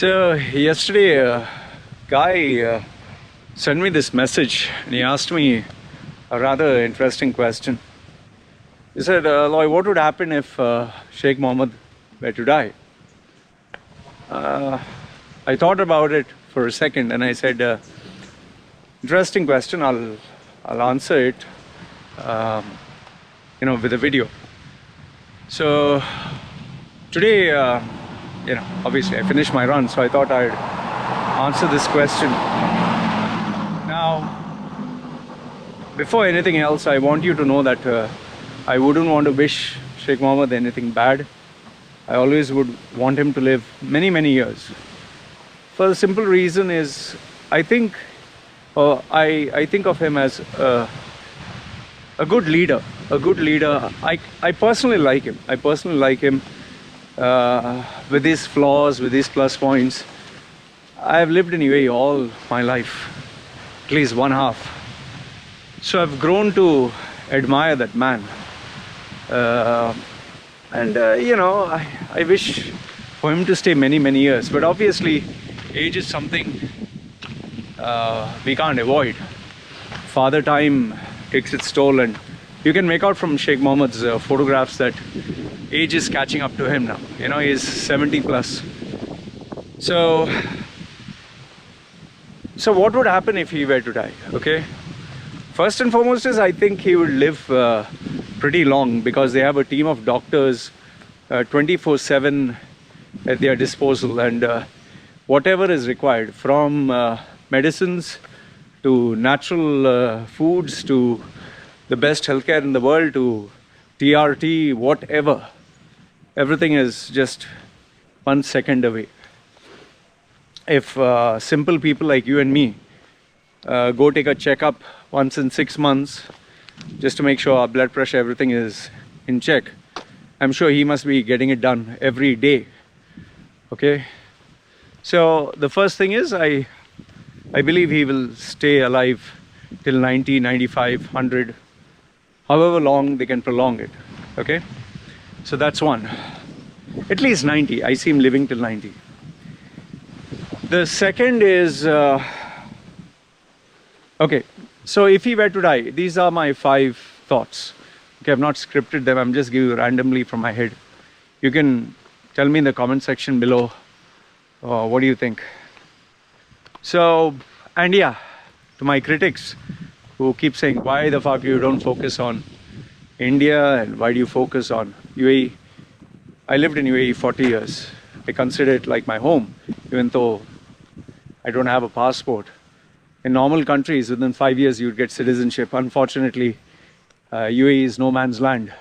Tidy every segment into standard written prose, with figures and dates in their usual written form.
So yesterday a guy sent me this message and he asked me a rather interesting question. He said, Loy, what would happen if Sheikh Mohammed were to die? I thought about it for a second and I said, interesting question, I'll answer it with a video. So today obviously I finished my run, so I thought I'd answer this question. Now, before anything else, I want you to know that I wouldn't want to wish Sheikh Mohammed anything bad. I always would want him to live many years. For the simple reason is, I think of him as a good leader. I personally like him. With his flaws, with his plus points. I have lived in UAE all my life, at least one half. So I've grown to admire that man. I wish for him to stay many years. But obviously, age is something we can't avoid. Father time takes its toll, and you can make out from Sheikh Mohammed's photographs that age is catching up to him now. He's 70 plus. So what would happen if he were to die? Okay, first and foremost is I think he would live pretty long, because they have a team of doctors 24/7 at their disposal, and whatever is required, from medicines to natural foods to the best healthcare in the world to TRT, whatever, everything is just 1 second away. If simple people like you and me go take a checkup once in 6 months just to make sure our blood pressure, everything is in check, I'm sure he must be getting it done every day. Okay, so the first thing is I believe he will stay alive till 90, 95, 100, however long they can prolong it. Okay, so that's one. At least 90. I see him living till 90. The second is okay, so if he were to die, these are my 5 thoughts. Okay, I've not scripted them, I'm just giving you randomly from my head. You can tell me in the comment section below what do you think. So, and yeah, to my critics who keep saying, why the fuck you don't focus on India and why do you focus on UAE? I lived in UAE 40 years. I consider it like my home, even though I don't have a passport. In normal countries, within 5 years you'd get citizenship. Unfortunately, UAE is no man's land,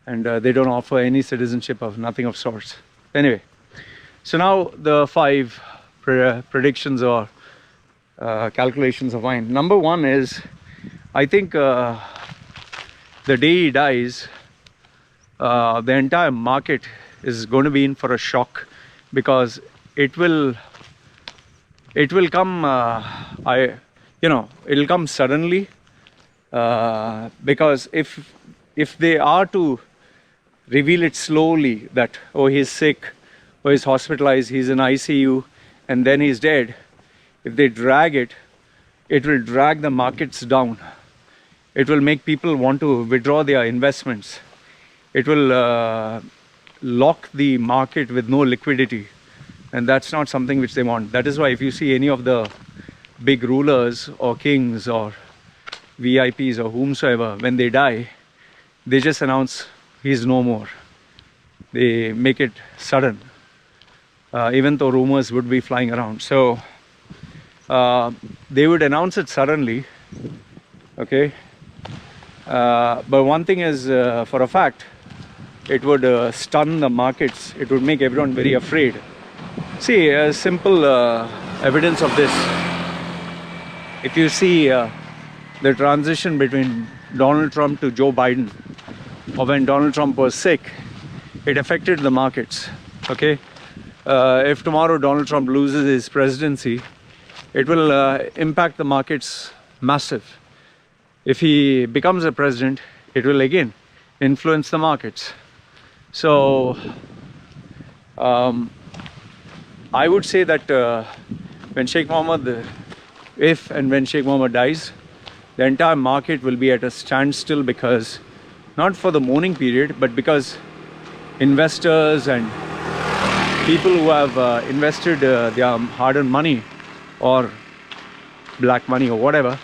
and they don't offer any citizenship of nothing of sorts. Anyway, so now the 5 predictions or calculations of mine. Number 1 is, I think the day he dies, the entire market is going to be in for a shock, because it will come it'll come suddenly, because if they are to reveal it slowly that, oh, he's sick, or he's hospitalized, he's in ICU, and then he's dead, if they drag it, it will drag the markets down. It will make people want to withdraw their investments. It will lock the market with no liquidity, and that's not something which they want. That is why if you see any of the big rulers or kings or VIPs or whomsoever, when they die, they just announce he's no more. They make it sudden, even though rumors would be flying around. So they would announce it suddenly. Okay, but one thing is for a fact, it would stun the markets. It would make everyone very afraid. See, a simple evidence of this. If you see the transition between Donald Trump to Joe Biden, or when Donald Trump was sick, it affected the markets. Okay, if tomorrow Donald Trump loses his presidency, it will impact the markets massive. If he becomes a president, it will again influence the markets. So I would say that when Sheikh Mohammed, if and when Sheikh Mohammed dies, the entire market will be at a standstill, because not for the mourning period, but because investors and people who have invested their hard-earned money or black money or whatever,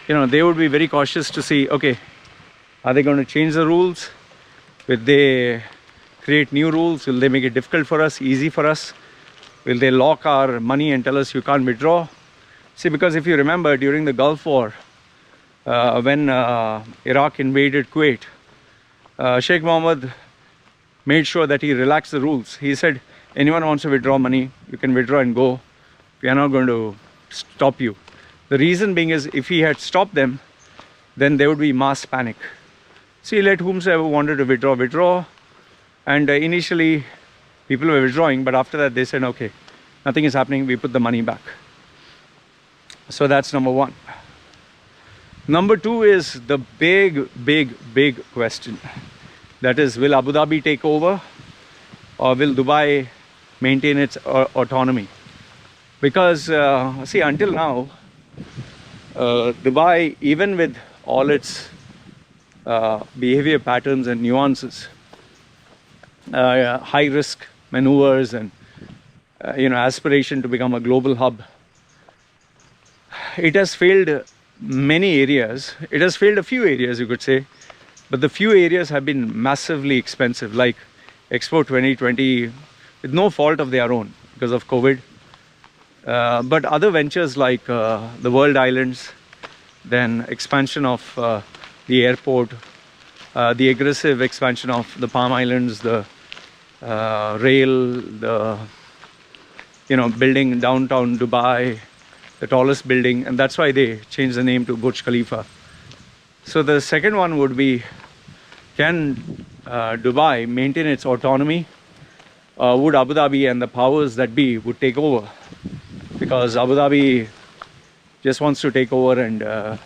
you know, they would be very cautious to see, okay, are they going to change the rules? Will they create new rules? Will they make it difficult for us, easy for us? Will they lock our money and tell us you can't withdraw? See, because if you remember, during the Gulf War, when Iraq invaded Kuwait, Sheikh Mohammed made sure that he relaxed the rules. He said, anyone wants to withdraw money, you can withdraw and go. We are not going to stop you. The reason being is, if he had stopped them, then there would be mass panic. See, let whomsoever wanted to withdraw, withdraw. And initially, people were withdrawing, but after that they said, okay, nothing is happening, we put the money back. So that's number one. Number two is the big question. That is, will Abu Dhabi take over, or will Dubai maintain its autonomy? Because, see, until now, Dubai, even with all its behavior patterns and nuances, high risk maneuvers and aspiration to become a global hub, it has failed many areas. It has failed a few areas, you could say, but the few areas have been massively expensive, like Expo 2020, with no fault of their own because of COVID. But other ventures like the World Islands, then expansion of the airport, the aggressive expansion of the Palm Islands, the rail, the building downtown Dubai, the tallest building, and that's why they changed the name to Burj Khalifa. So the second one would be, can Dubai maintain its autonomy? Would Abu Dhabi and the powers that be would take over? Because Abu Dhabi just wants to take over, and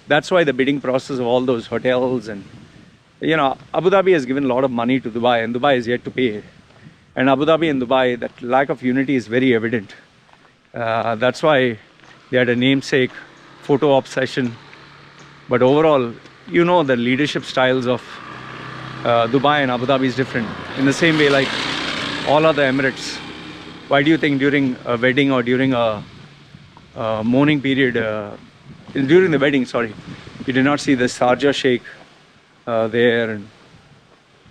that's why the bidding process of all those hotels, and Abu Dhabi has given a lot of money to Dubai, and Dubai is yet to pay. And Abu Dhabi and Dubai, that lack of unity is very evident. That's why they had a namesake, photo obsession. But overall, the leadership styles of Dubai and Abu Dhabi is different. In the same way, like all other Emirates, why do you think during a wedding or during a mourning period, during the wedding, sorry, you did not see the Sharjah Sheikh there? And,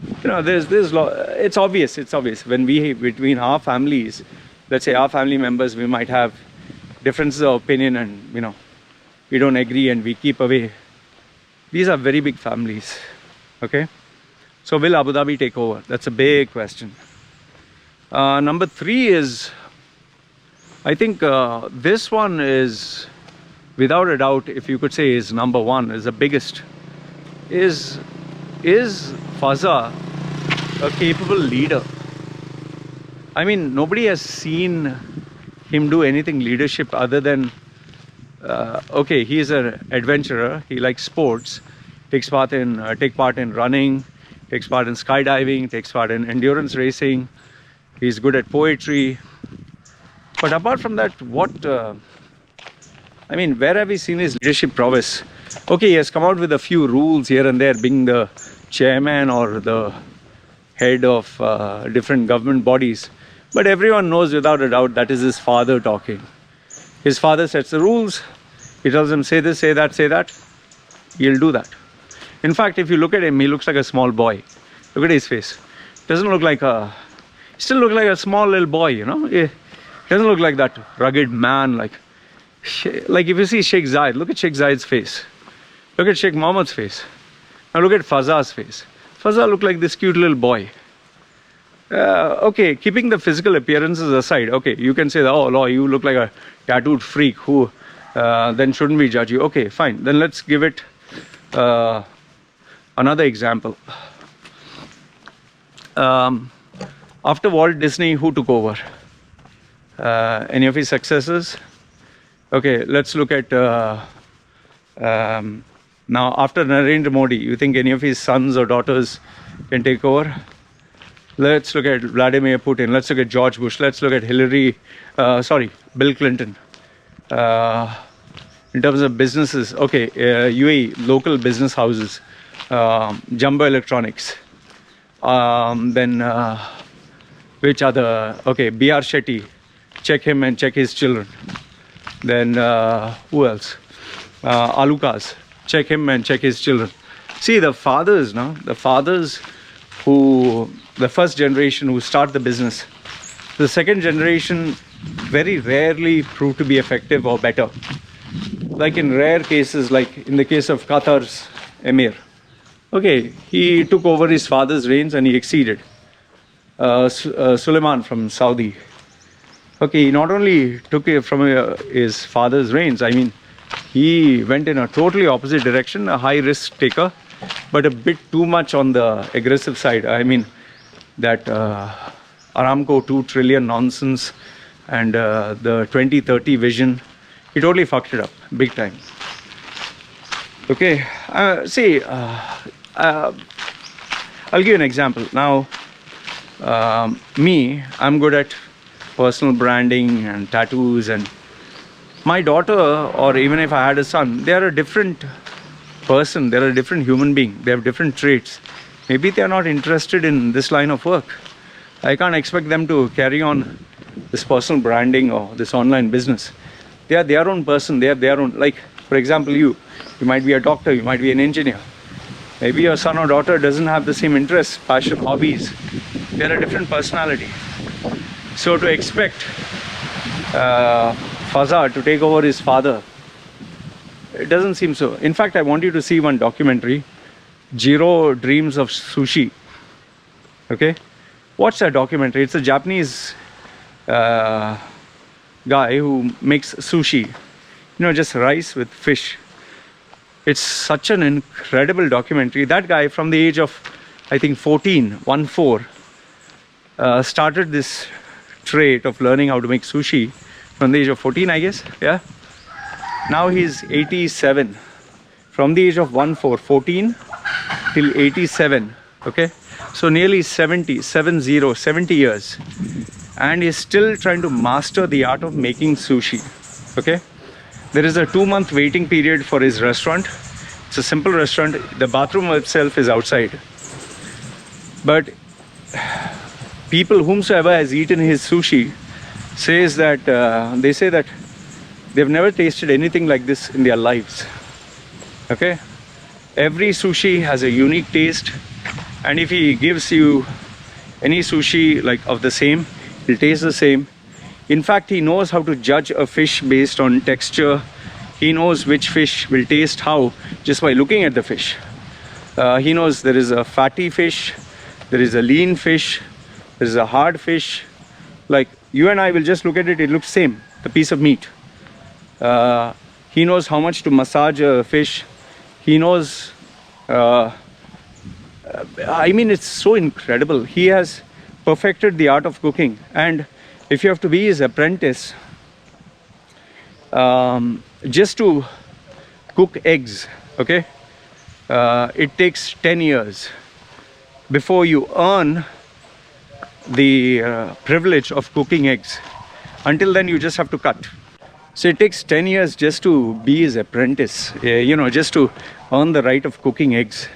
it's obvious. When between our families, let's say our family members, we might have differences of opinion, and we don't agree and we keep away. These are very big families. Okay, so will Abu Dhabi take over? That's a big question. Number three is, I think this one is, without a doubt, if you could say, is number one, is the biggest. Is Faza a capable leader? I mean, nobody has seen him do anything leadership other than, okay, he is an adventurer, he likes sports, take part in running, takes part in skydiving, takes part in endurance racing, he's good at poetry. But apart from that, where have we seen his leadership prowess? Okay, he has come out with a few rules here and there, being the chairman or the head of different government bodies. But everyone knows without a doubt that is his father talking. His father sets the rules. He tells him, say this, say that, say that. He'll do that. In fact, if you look at him, he looks like a small boy. Look at his face. Doesn't look like still look like a small little boy, He doesn't look like that rugged man. Like if you see Sheikh Zayed, look at Sheikh Zayed's face. Look at Sheikh Mohammed's face. Now look at Faza's face. Faza looked like this cute little boy. Okay, keeping the physical appearances aside, okay, you can say, oh, Loy, you look like a tattooed freak who then shouldn't we judge you? Okay, fine. Then let's give it another example. After Walt Disney, who took over? Any of his successors? Okay, let's look at now after Narendra Modi, you think any of his sons or daughters can take over? Let's look at Vladimir Putin. Let's look at George Bush. Let's look at Bill Clinton. In terms of businesses, okay, UAE, local business houses, Jumbo Electronics. Then, which other? Okay, B.R. Shetty. Check him and check his children. Then, who else? Alucas. Check him and check his children. See, the fathers, no? The fathers who, the first generation who start the business, the second generation very rarely prove to be effective or better. Like in rare cases, like in the case of Qatar's Emir. Okay, he took over his father's reins and he exceeded. Suleiman from Saudi. Okay, he not only took it from his father's reins, I mean, he went in a totally opposite direction, a high risk taker, but a bit too much on the aggressive side. I mean, that Aramco 2 trillion nonsense and the 2030 vision, he totally fucked it up, big time. Okay, see, I'll give you an example. Now, me, I'm good at personal branding and tattoos, and my daughter, or even if I had a son, they are a different person, they're a different human being, they have different traits. Maybe they are not interested in this line of work. I can't expect them to carry on this personal branding or this online business. They are their own person, they have their own, like for example you might be a doctor, you might be an engineer. Maybe your son or daughter doesn't have the same interests, passion, hobbies. They're a different personality. So to expect Faza to take over his father, it doesn't seem so. In fact, I want you to see one documentary, Jiro Dreams of Sushi. Okay? Watch that documentary. It's a Japanese guy who makes sushi. You know, just rice with fish. It's such an incredible documentary. That guy, from the age of, I think, 14, started this trait of learning how to make sushi from the age of 14, I guess. Yeah. Now he's 87. From the age of 14 till 87. Okay. So nearly 70 years. And he's still trying to master the art of making sushi. Okay. There is a 2-month waiting period for his restaurant. It's a simple restaurant. The bathroom itself is outside. But people whomsoever has eaten his sushi says that they say that they've never tasted anything like this in their lives. Okay? Every sushi has a unique taste, and if he gives you any sushi like of the same, it'll taste the same. In fact, he knows how to judge a fish based on texture. He knows which fish will taste how just by looking at the fish. He knows there is a fatty fish, there is a lean fish, there is a hard fish. Like you and I will just look at it, it looks same, the piece of meat. He knows how much to massage a fish. He knows, I mean, it's so incredible. He has perfected the art of cooking. And if you have to be his apprentice, just to cook eggs, okay, it takes 10 years before you earn the privilege of cooking eggs. Until then, you just have to cut. So it takes 10 years just to be his apprentice, you know, just to earn the right of cooking eggs.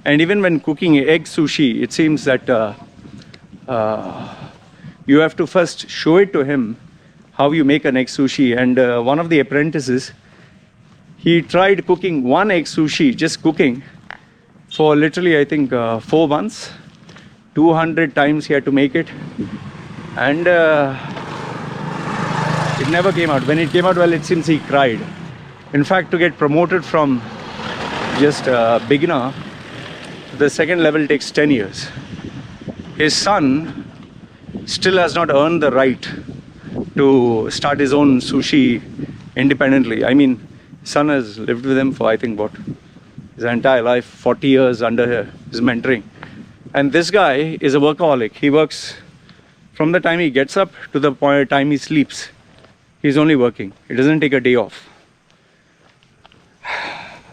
And even when cooking egg sushi, it seems that you have to first show it to him how you make an egg sushi. And one of the apprentices, he tried cooking one egg sushi, just cooking, for literally, I think, 4 months. 200 times he had to make it. And it never came out. When it came out, well, it seems he cried. In fact, to get promoted from just a beginner, the second level takes 10 years. His son still has not earned the right to start his own sushi independently. I mean, his son has lived with him for, I think, what, his entire life, 40 years under his mentoring. And this guy is a workaholic. He works from the time he gets up to the time he sleeps. He's only working. He doesn't take a day off.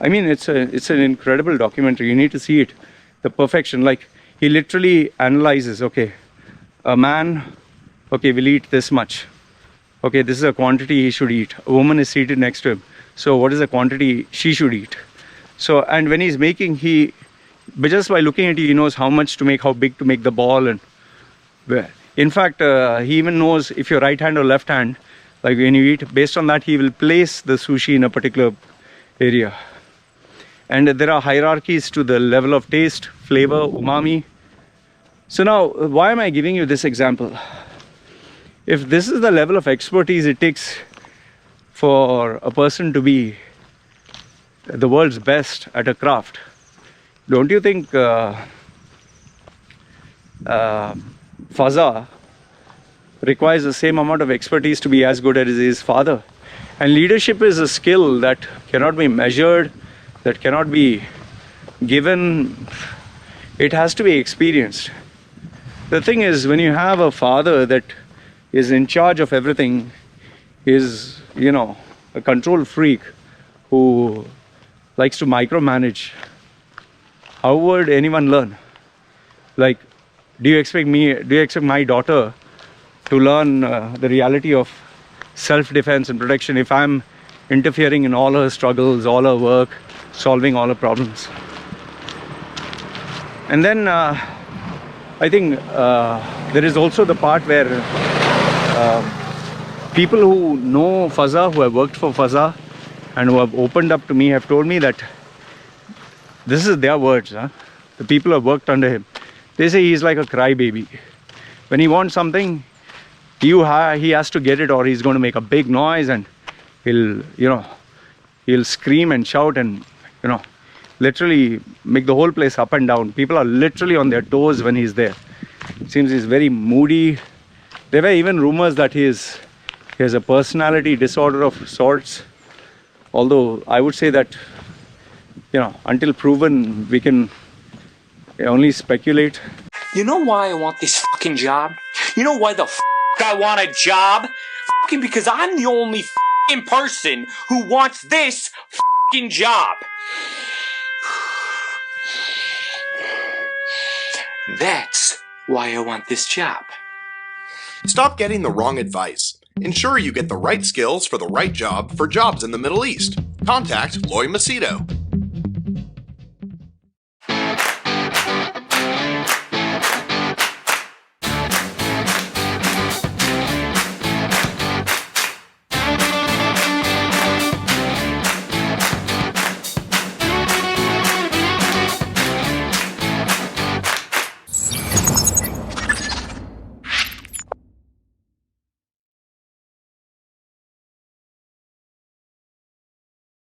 I mean, it's an incredible documentary. You need to see it. The perfection. Like, He literally analyzes, okay, a man, okay, will eat this much. Okay, this is a quantity he should eat. A woman is seated next to him. So what is the quantity she should eat? So, and when he's making, but just by looking at it, he knows how much to make, how big to make the ball. And in fact, he even knows if you're right hand or left hand, like when you eat, based on that, he will place the sushi in a particular area. And there are hierarchies to the level of taste, flavor, umami. So now, why am I giving you this example? If this is the level of expertise it takes for a person to be the world's best at a craft, don't you think Faza requires the same amount of expertise to be as good as his father? And leadership is a skill that cannot be measured, that cannot be given. It has to be experienced. The thing is, when you have a father that is in charge of everything, is, you know, a control freak who likes to micromanage, how would anyone learn? Like, do you expect my daughter to learn the reality of self-defense and protection if I'm interfering in all her struggles, all her work, solving all her problems? And then I think there is also the part where people who know Faza, who have worked for Faza and who have opened up to me, have told me that this is their words, the people who have worked under him. They say he's like a crybaby. When he wants something, he has to get it, or he's going to make a big noise, and he'll scream and shout and, literally make the whole place up and down. People are literally on their toes when he's there. It seems he's very moody. There were even rumors that he has a personality disorder of sorts. Although I would say that, until proven, we can only speculate. You know why I want this fucking job? You know why the I want a job? Fucking because I'm the only fucking person who wants this fucking job. That's why I want this job. Stop getting the wrong advice. Ensure you get the right skills for the right job for jobs in the Middle East. Contact Loy Machedo.